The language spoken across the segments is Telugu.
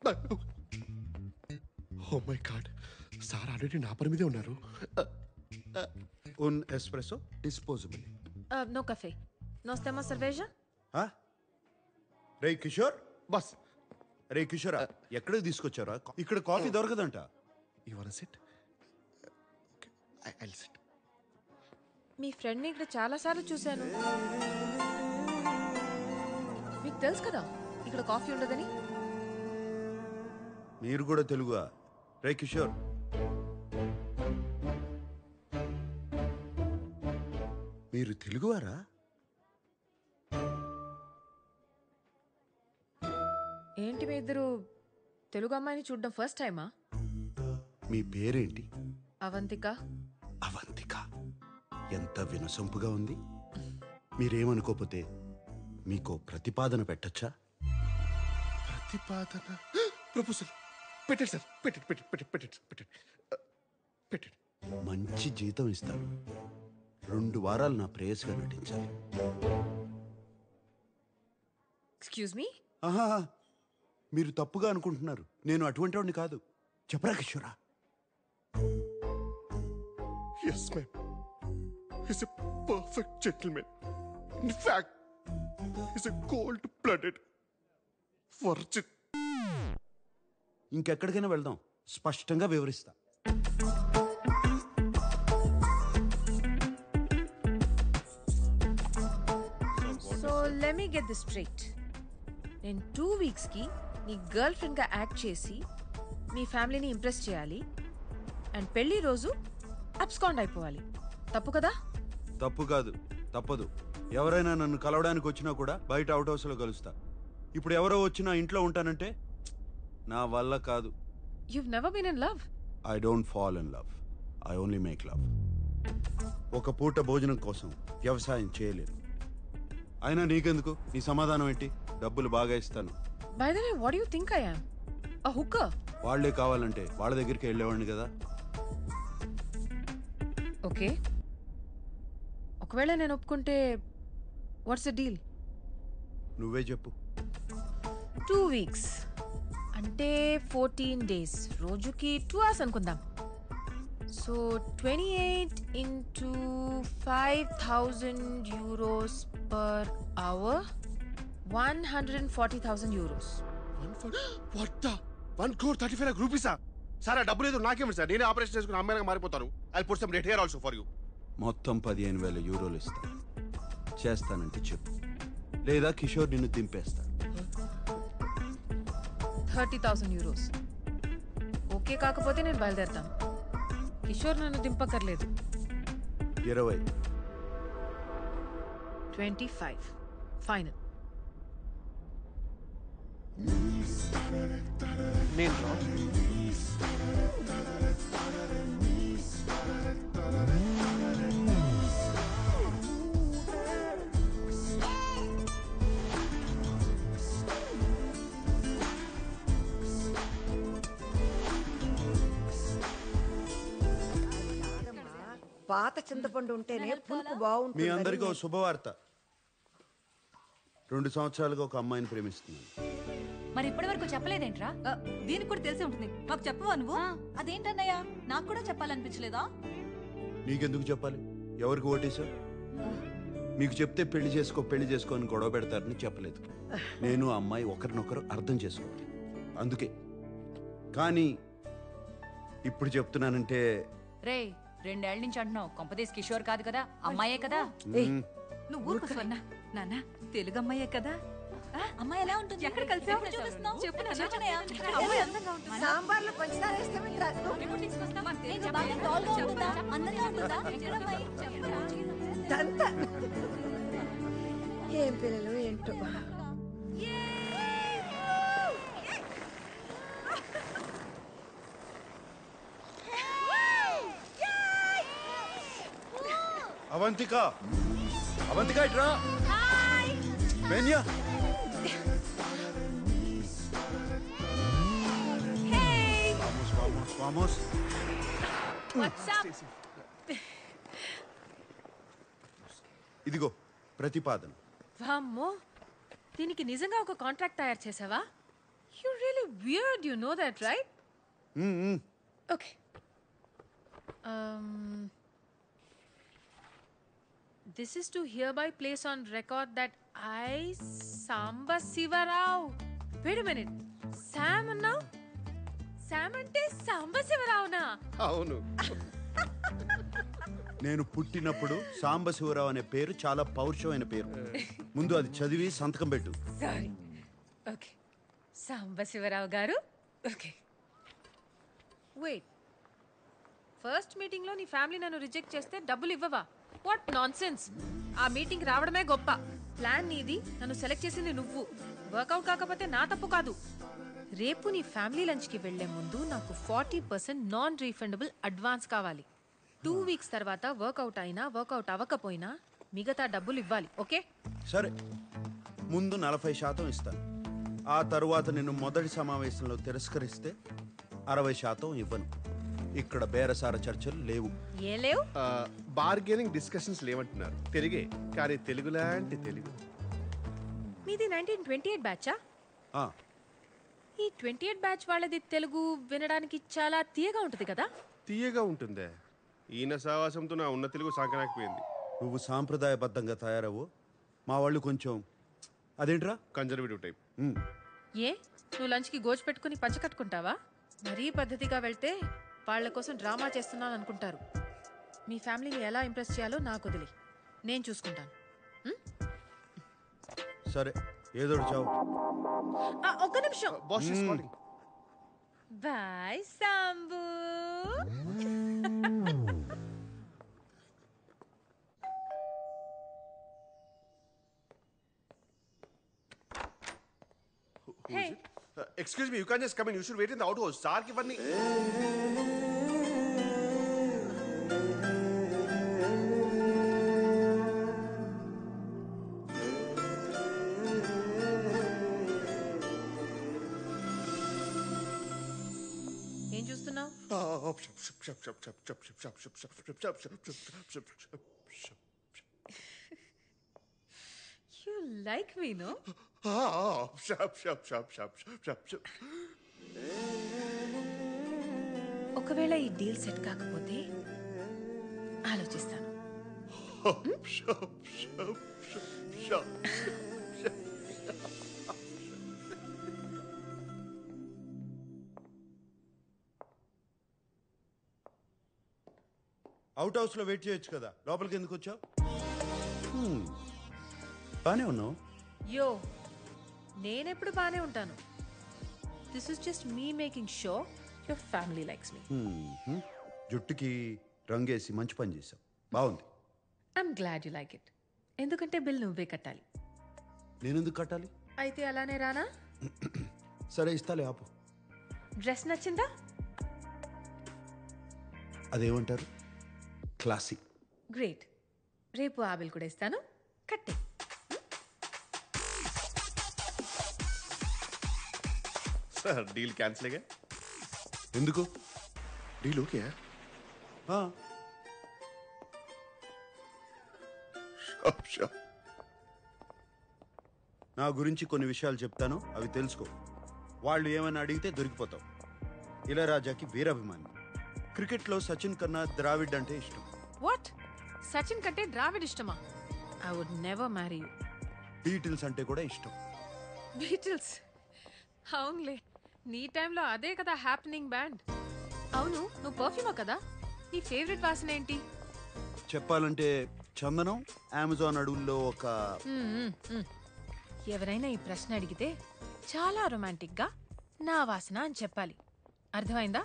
Oh my god, sir already నా పని మీదే ఉన్నారు. Un espresso disposable. No café. Nós temos cerveja? రే కిషోర్, బస్ రే కిషోరా, ఎక్కడికి తీసుకొచ్చారా? ఇక్కడ కాఫీ దొరకదంట. You want sit? Okay, I sit. మీ ఫ్రెండ్ని ఇక్కడ చాలాసార్లు చూశాను. మీకు తెలుసు కదా ఇక్కడ కాఫీ ఉండదని. మీరు కూడా తెలుగుగా? రే కిషోర్, మీరు తెలుగువారా? ఏంటి మీ ఇద్దరు తెలుగు అమ్మాయిని చూడడం ఫస్ట్ టైమా? మీ పేరేంటి? అవంతిక. అవంతిక, ఎంత వినసొంపుగా ఉంది. మీరేమనుకోపోతే మీకు ప్రతిపాదన పెట్టచ్చా? ప్రతిపాదన, ప్రపోజల్ పెట్టండి సార్, పెట్టండి. మంచి జీతం ఇస్తాను. 2 వారాలు నా ప్రేయస్గా నటించాలి. Excuse me. ఆహా, మీరు తప్పుగా అనుకుంటున్నారు. నేను అటువంటి వాడిని కాదు. చెప్పరా కిషోరా? Yes, ma'am. He's a perfect gentleman. In fact, he's a cold-blooded virgin. ఇంకెక్కడికైనా వెళ్దాం, స్పష్టంగా వివరిస్తా. So let me get this straight. నేను 2 వీక్స్కి నీ గర్ల్ ఫ్రెండ్గా యాక్ట్ చేసి మీ ఫ్యామిలీని ఇంప్రెస్ చేయాలి అండ్ పెళ్లి రోజు అబ్స్కాండ్ అయిపోవాలి. తప్పు కదా? తప్పు కాదు, తప్పదు. ఎవరైనా నన్ను కలవడానికి వచ్చినా కూడా బయట అవుట్ హౌస్లో కలుస్తా. ఇప్పుడు ఎవరో వచ్చినా ఇంట్లో ఉంటానంటే నా వల్ల కాదు. You've never been in love? I don't fall in love. I only make love. ఒక పూట భోజనం కోసం వ్యవసాయం చేయలేను. అయినా నీకెందుకు? నీ సమాధానం ఏంటి? డబ్బులు బాగా ఇస్తాను. By the way, what do you think I am? A hooker? వాళ్లే కావాలంటే వాళ్ళ దగ్గరికి వెళ్ళేవాడిని కదా. ఓకే, ఒకవేళ నేను ఒప్పుకుంటే వాట్స్ ద డీల్? నువ్వే చెప్పు. 2 వీక్స్ అంటే 14 days, రోజుకి 2 hours అనుకుందాం. So 28 into 5,000 euros per hour, 140,000 euros. What the? 1,35 lakh rupees? Sir, ఆ డబ్బు లేదు నాకేమి సార్, నేనే ఆపరేషన్ చేసుకుని అమ్మాయిగా మారిపోతాను. I put some red hair also for you. మొత్తం 15,000 యూరోలు ఇస్తా. చేస్తానంటే చెప్పు, లేదా కిషోర్ నిన్ను దింపేస్తా. 30,000 euros. ఓకే కాకపోతే నేను బయలుదేరుతాను. కిషోర్ నన్ను దింపక్కర్లేదు. 20. 25 ఫైనల్. నేను పాత చింతపండు ఉంటేనే పులుపు మీ బాగుంటుంది. అందరికీ ఓ శుభవార్త. 2 సంవత్సరాలుగా ఒక అమ్మాయిని ప్రేమిస్తున్నాను. మరి ఇప్పటి వరకు చెప్పలేదేంట్రా? దీనికి కూడా తెలిసే ఉంటుంది. మాకు చెప్పవా నువ్వు? అదేంటన్నయ్య, నాకు కూడా చెప్పాలనిపించలేదా? నీకెందుకు చెప్పాలి? ఎవరికి ఓటేశావు? మీకు చెప్తే పెళ్లి చేసుకో అని గొడవ పెడతారని చెప్పలేదు. నేను ఆ అమ్మాయి ఒకరినొకరు అర్థం చేసుకోవాలి, అందుకే. కానీ ఇప్పుడు చెప్తున్నానంటే, రే 2 ఏళ్ల నుంచి అంటున్నావు, కొంపదేశ్ కిషోర్ కాదు కదా, అమ్మాయే కదా? నువ్వు ఊరుకో స్వర్ణ. నాన్న తెలుగు అమ్మాయే కదా. అమ్మాయి ఎలా ఉంటుంది? ఎక్కడ కలిసావు? చూపిస్తున్నావు? చెప్పు నాన్న. చెప్పనయ్య. అమ్మాయి అందంగా ఉంటుంది. సాంబార్లో పంచదార వేస్తామేంట్రా? ఎప్పుడు తీసుకొస్తావా? ఏంటి బాగా టాల్గా ఉంటుందా? అందంగా ఉంటుందా? ఎక్కడ అమ్మాయి? దంతా. ఏం పిల్లలు ఏంటో. అవంతిక, అవంతిక ఇట్రా. బెన్యా, vamos, vamos. ఇదిగో ప్రతిపాదన. వామ్మో, దీనికి నిజంగా ఒక కాంట్రాక్ట్ తయారు చేసావా? You really weird, you know that, right? Mm-hmm. Okay. This is to hereby place on record that I, Samba Sivarao. Wait a minute. Sam now? Sam ante Samba Sivarao na? అవును. నేను పుట్టినప్పుడు సాంబశివరావు అనే పేరు చాలా పౌరుషమైన పేరు. ముందు అది చదివి సంతకం పెట్టు. Sorry. Okay. Samba Sivarao garu. Okay. Wait. First మీటింగ్లో నీ ఫ్యామిలీ నన్ను రిజెక్ట్ చేస్తే డబ్బులు ఇవ్వవా? What nonsense. ఆ మీటింగ్ రావడమే గొప్ప. ప్లాన్ నీది, నన్ను సెలెక్ట్ చేసింది నువ్వు. వర్కౌట్ కాకపోతే నా తప్పు కాదు. రేపు నీ ఫ్యామిలీ లంచ్కి వెళ్లే ముందు నాకు 40% నాన్ రీఫండబుల్ అడ్వాన్స్ కావాలి. 2 వీక్స్ తర్వాత వర్కౌట్ అయినా వర్కౌట్ అవ్వకపోయినా మిగతా డబ్బులు ఇవ్వాలి. ఓకే? సరే, ముందు 40% ఇస్తాను. ఆ తరువాత నిన్ను మొదటి సమావేశంలో తిరస్కరిస్తే 60% ఇవ్వను. ఇక్కడ బేరసార చర్చలు లేవు. ఏం లేవు? బార్గెనింగ్ డిస్కషన్స్ లేవంటున్నారు. తెలుగే, కానీ తెలుగు లాంటి తెలుగు. మీది 1928 బ్యాచా? ఆ, ఈ 28 బ్యాచ్ వాళ్ళది తెలుగు వినడానికి చాలా తీయగా ఉంటుంది కదా? తీయగా ఉంటుందే. ఈయన సావాసంతో నా ఉన్న తెలుగు సాగనాకపోయింది. నువ్వు సాంప్రదాయబద్ధంగా తయారవు, మా వాళ్ళు కొంచెం అదేంట్రా కన్జర్వేటివ్ టైప్. ఏ నువ్వు లంచ్కి గోజు పెట్టుకుని పంచ కట్టుకుంటావా? మరీ పద్ధతిగా వెళ్తే వాళ్ళ కోసం డ్రామా చేస్తున్నాను అనుకుంటారు. మీ ఫ్యామిలీని ఎలా ఇంప్రెస్ చేయాలో నాకు వదిలి, నేను చూసుకుంటాను. సరే, ఏదోటి చావు. ఒక్క నిమిషం. Boss is calling. Bye Sambu. Hey. Excuse me, you can't just come in. You should wait in the outhouse. Sir ki vanni. ఏం చూస్తున్నావు? You like me no? ఒకవేళ ఈ డీల్ సెట్ కాకపోతే ఆలోచిస్తాను. అవుట్ హౌస్ లో వెయిట్ చేయొచ్చు కదా, లోపలికి ఎందుకు వచ్చావు? బానే ఉన్నావు. యో, నేనెప్పుడు బానే ఉంటాను. This is just me making show your family likes me. జుట్టుకి రంగేసి మంచి పని చేసావు, బాగుంది. I'm glad you like it. ఎందుకంటే బిల్ నువ్వే కట్టాలి. నేనెందుకు కట్టాలి? అయితే అలానే రానా? సరే, ఇస్తాలే, ఆపు. డ్రెస్ నచ్చిందా? అదేమంటారు, క్లాసిక్. గ్రేట్. రేపు ఆ బిల్ కూడా ఇస్తాను, కట్టే. సార్ డీల్ క్యాన్సిల్ అయ్యా. ఎందుకు? Deal okay. నా గురించి కొన్ని విషయాలు చెప్తాను, అవి తెలుసుకో. వాళ్ళు ఏమైనా అడిగితే దొరికిపోతావు. ఇళయరాజాకి వీరాభిమాని. క్రికెట్లో సచిన్ కన్నా ద్రావిడ్ అంటే ఇష్టం. వాట్? సచిన్ కంటే ద్రావిడ్ ఇష్టమా? I would never marry you. Beatles అంటే కూడా ఇష్టం. బీటిల్స్? అవునులే, నీ టైంలో అదే కదా హ్యాపెనింగ్ బ్యాండ్. అవును, నువ్వు పర్ఫ్యూమా కదా? నీ ఫేవరెట్ వాసన ఏంటి? చెప్పాలంటే చందనం. అమెజాన్ అడవుల్లో ఒక ఎవరైనా ఈ ప్రశ్న అడిగితే చాలా రొమాంటిక్ గా నా వాసన అని చెప్పాలి. అర్థమైందా?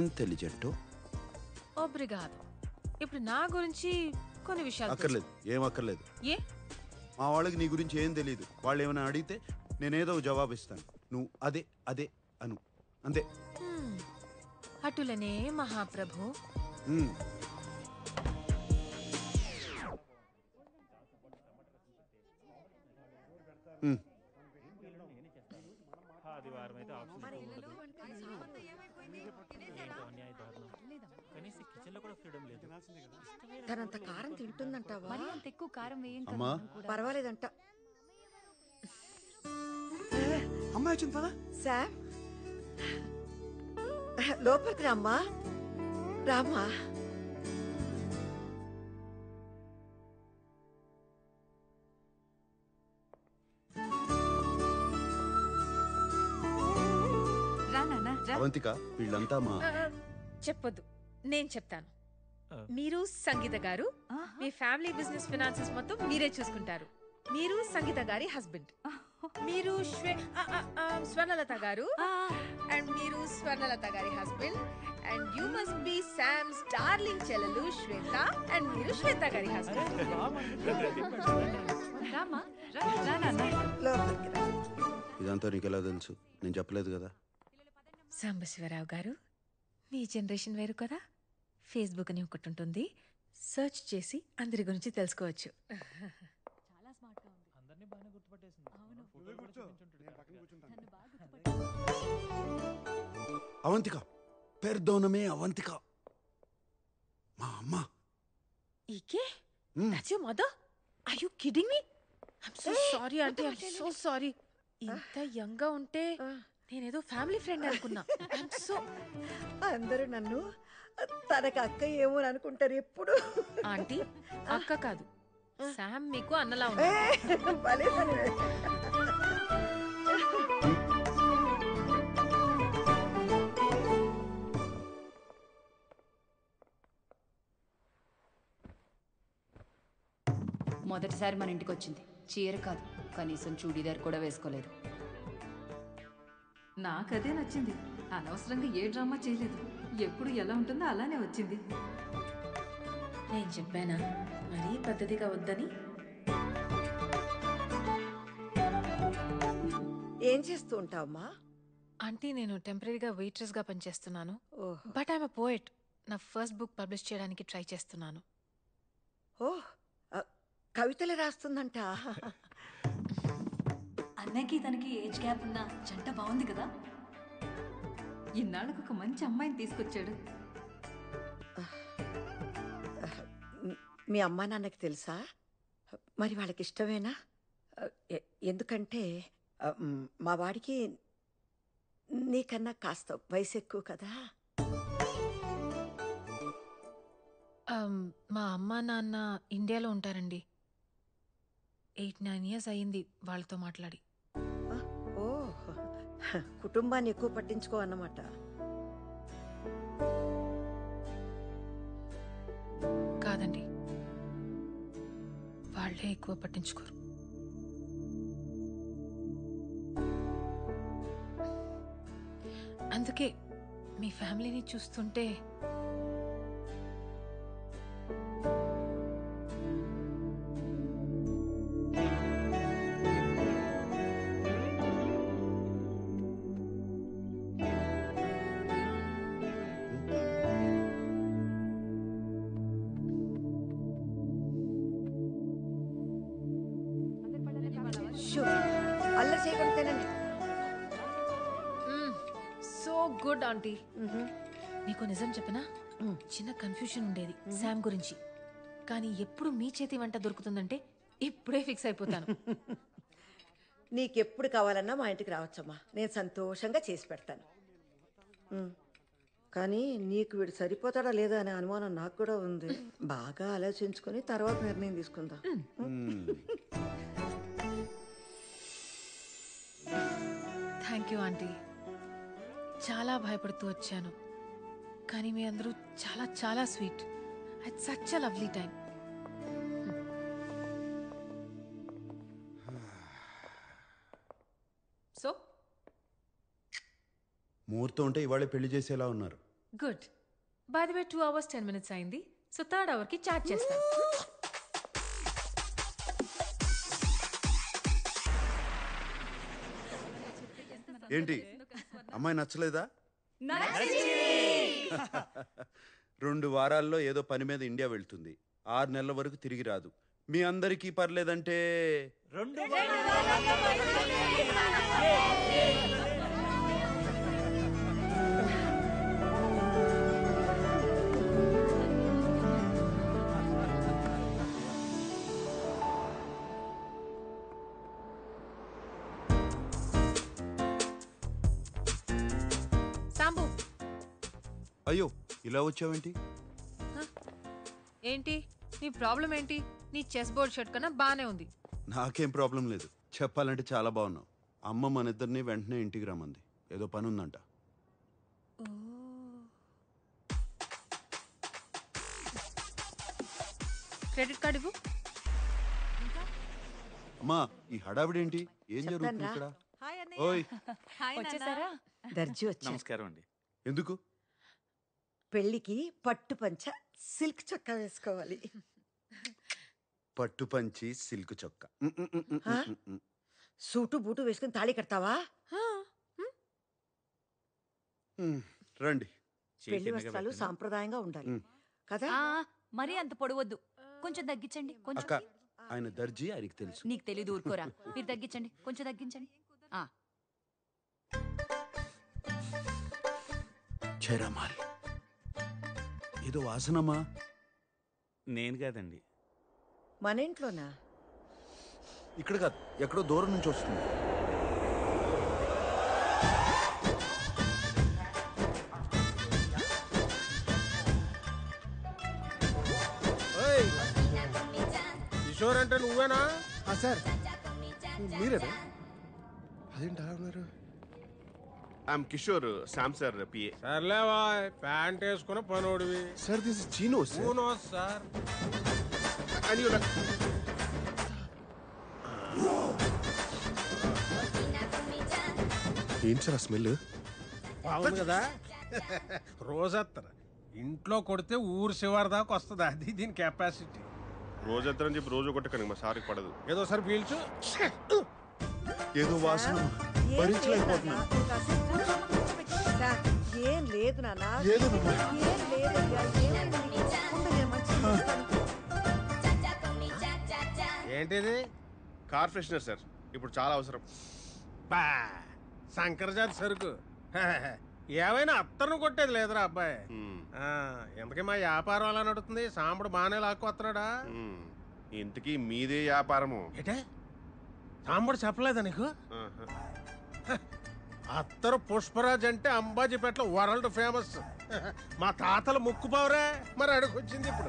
ఇంటెలిజెంట్. ఒబ్రిగాదు. ఇప్పుడు నా గురించి కొన్ని విషయాలు అక్కర్లేదు, ఏం అక్కర్లేదు. ఏ? మా వాళ్ళకి నీ గురించి ఏం తెలియదు. వాళ్ళు ఏమైనా అడిగితే నేనేదో జవాబు ఇస్తాను, నువ్వు అదే అదే అను, అంతే. అటులనే మహాప్రభు. తనంత కారం తింటుందంటావా? మరి అంత ఎక్కువ కారం వేయం అమ్మా, పర్వాలేదంట. అమ్మాయి వచ్చింది పదా. శామ్ లోపలికి రామ్మా. రామ్మా. రా నాన్న రా. అవంతిక వీళ్ళంతా మా చెప్పొద్దు, నేను చెప్తాను. మీరు సంగీత గారు మీ ఫ్యామిలీ బిజినెస్ ఫినాన్సెస్ మొత్తం మీరే చూసుకుంటారు. మీరు సంగీత గారి హస్బెండ్. మీరు స్వర్ణలత గారు అండ్ మీరు Swarnalatha garu husband and you must be Sam's darling చెల్లెలు శ్వేత అండ్ మీరు శ్వేత గారి హస్బెండ్. రామా రా రా నాన్న. లోపలికి రా. ఇదంతా నీకెలా తెలుసు? నేను చెప్పలేదు కదా. సాంబశివరావు గారు, మీ జనరేషన్ వేరు కదా. ఫేస్బుక్ అని ఒకటి ఉంటుంది, సర్చ్ చేసి అందరి గురించి తెలుసుకోవచ్చు. అవంతిక, పెర్దోనమే అవంతిక, మా అమ్మ. ఈకే that's your mother? Are you kidding me? I'm so sorry auntie, I'm so sorry. ఇంత యంగ్ గా ఉంటే నేనేదో ఫ్యామిలీ ఫ్రెండ్ అనుకున్నా. I'm so అందరూ నన్ను తనకి అక్క ఏమో అనుకుంటారు ఎప్పుడు. ఆంటీ అక్క కాదు, శామ్ మీకు అన్నలా ఉంది. భలే పనివే. మొదటిసారి మన ఇంటికి వచ్చింది. చీర కాదు, కనీసం చూడీదార్ కూడా వేసుకోలేదు. నాకదే నచ్చింది. అనవసరంగా ఏ డ్రామా చేయలేదు. ఎప్పుడు ఎలా ఉంటుందో అలానే వచ్చింది. నేను చెప్పానా మరీ పద్ధతిగా వద్దని? ఏం చేస్తూ ఉంటావమ్మా? ఆంటీ నేను టెంపరీగా వెయిట్రెస్ గా పనిచేస్తున్నాను. ఓహ్ బట్ ఐఎమ్ పోయెట్. నా ఫస్ట్ బుక్ పబ్లిష్ చేయడానికి ట్రై చేస్తున్నాను. ఓహ్ కవితలు రాస్తుందంట. అన్నకి తనకి ఏజ్ గ్యాప్ ఉన్న జంట బాగుంది కదా. ఇన్నాళ్ళకు ఒక మంచి అమ్మాయిని తీసుకొచ్చాడు. మీ అమ్మా నాన్నకి తెలుసా? మరి వాళ్ళకి ఇష్టమేనా? ఎందుకంటే మా వాడికి నీకన్నా కాస్త వయసు ఎక్కువ కదా. మా అమ్మ నాన్న ఇండియాలో ఉంటారండి. 8-9 years అయ్యింది వాళ్ళతో మాట్లాడి. ఓ కుటుంబాన్ని ఎక్కువ పట్టించుకో అన్నమాట. కాదండి, వాళ్ళే ఎక్కువ పట్టించుకోరు. అందుకే మీ ఫ్యామిలీని చూస్తుంటే అల్లరి చేయకుండా తినండి. So good aunty. నీకు నిజం చెప్పనా, చిన్న కన్ఫ్యూషన్ ఉండేది శామ్ గురించి. కానీ ఎప్పుడు మీ చేతి వంట దొరుకుతుందంటే ఇప్పుడే ఫిక్స్ అయిపోతాను. నీకెప్పుడు కావాలన్నా మా ఇంటికి రావచ్చమ్మా, నేను సంతోషంగా చేసి పెడతాను. కానీ నీకు వీడు సరిపోతాడా లేదా అనే అనుమానం నాకు కూడా ఉంది. బాగా ఆలోచించుకొని తర్వాత నిర్ణయం తీసుకుందాం. Thank you aunty. చాలా భయపడుతూ వచ్చాను, కానీ మీ అందరూ చాలా చాలా sweet. It's such a lovely time. So ముహూర్తం ఉంటే ఇవాళే పెళ్లి చేసేలా ఉన్నారు. Good. By the way 2 hours 10 minutes అయింది. సో 3rd hour కి చార్జ్ చేస్తాను. ఏంటి అమ్మాయి నచ్చలేదా? 2 వారాల్లో ఏదో పని మీద ఇండియా వెళ్తుంది. 6 నెలల వరకు తిరిగి రాదు. మీ అందరికీ పర్లేదంటే అయ్యో ఇలా వచ్చావేంటి? ఏంటి నీ ప్రాబ్లం ఏంటి? నీ చెస్ బోర్డ్ షర్ట్ కన్నా బానే ఉంది. నాకేం ప్రాబ్లం లేదు, చెప్పాలంటే చాలా బాగున్నావు. అమ్మ మన ఇద్దరిని వెంటనే ఇంటికి రమ్మంది, ఏదో పని ఉందంట. క్రెడిట్ కార్డ్ ఇవ్వు. అమ్మా ఈ హడావిడేంటి? ఏం జరుగుతుంది ఇక్కడ? ఓయ్ వచ్చేసారా? దర్జీ వచ్చా నమస్కారం అండి. ఎందుకు? పెళ్ళికి పట్టు పంచ సిల్క్ చొక్కా వేసుకోవాలి. పట్టు పంచి సిల్క్ చొక్కా. సూటు బూటు వేసుకుని తాళి కడతావా? రండి. పెళ్లి వస్త్రాలు సాంప్రదాయంగా ఉండాలి కదా? మరీ అంత పొడవద్దు, కొంచెం తగ్గించండి. కొంచెం అక్క ఆయన దర్జీ, ఆయనకి తెలుసు. నీకు తెలీదు, ఊరుకోరా. మీరు తగ్గించండి, కొంచెం తగ్గించండి. చైరామాల్ ఏదో వాసనమ్మా. నేను కాదండి. మన ఇంట్లోనా? ఇక్కడ కాదు, ఎక్కడో దూరం నుంచి వస్తుంది. కిషోర్ అంటే నువ్వేనా? సార్ మీరేనా? అదేంటి అలా ఉన్నారు? I'm Kishore, Sam sir PA. సర్లేవా, ప్యాంట్ వేసుకున్న పనోడివి. Sir this is Chino sir. Uno sir. ఏంటి సార్ ఆ స్మెల్? బాగుంది కదా. రోజత్తర ఇంట్లో కొడితే ఊరు శివారి దాకా వస్తుంది, అది దీని కెపాసిటీ. రోజంతా చెప్పి రోజు కొట్టకండి, మా సార్కి పడదు. ఏదో సార్ పీల్చు. ఏదో వాసన భరించలేకపోతున్నాను. సార్, ఏం లేదు నాన్న. ఏదేనమ్మా? ఏం లేదయ్యా, ఏమైంది నీకు? ఉండు, నేను మంచిగా చూస్తాను. ఏంటిది? కార్ ఫ్రెషనర్ సార్, ఇప్పుడు చాలా అవసరం. బా శంకరజాతి సరుకు. ఏమైనా అత్తరును కొట్టేది లేదురా అబ్బాయి. ఎందుకే మా వ్యాపారం అలా నడుతుంది? సాంబడు బాగానే లాక్కొస్తున్నాడా? ఇంతకీ మీదే వ్యాపారము? ఏటే సాంబడు చెప్పలేదా నీకు? అత్తరు పుష్పరాజ్ అంటే అంబాజీపేటలో వరల్డ్ ఫేమస్. మా తాతల ముక్కు పవరే, మరి అడుగొచ్చింది ఇప్పుడు.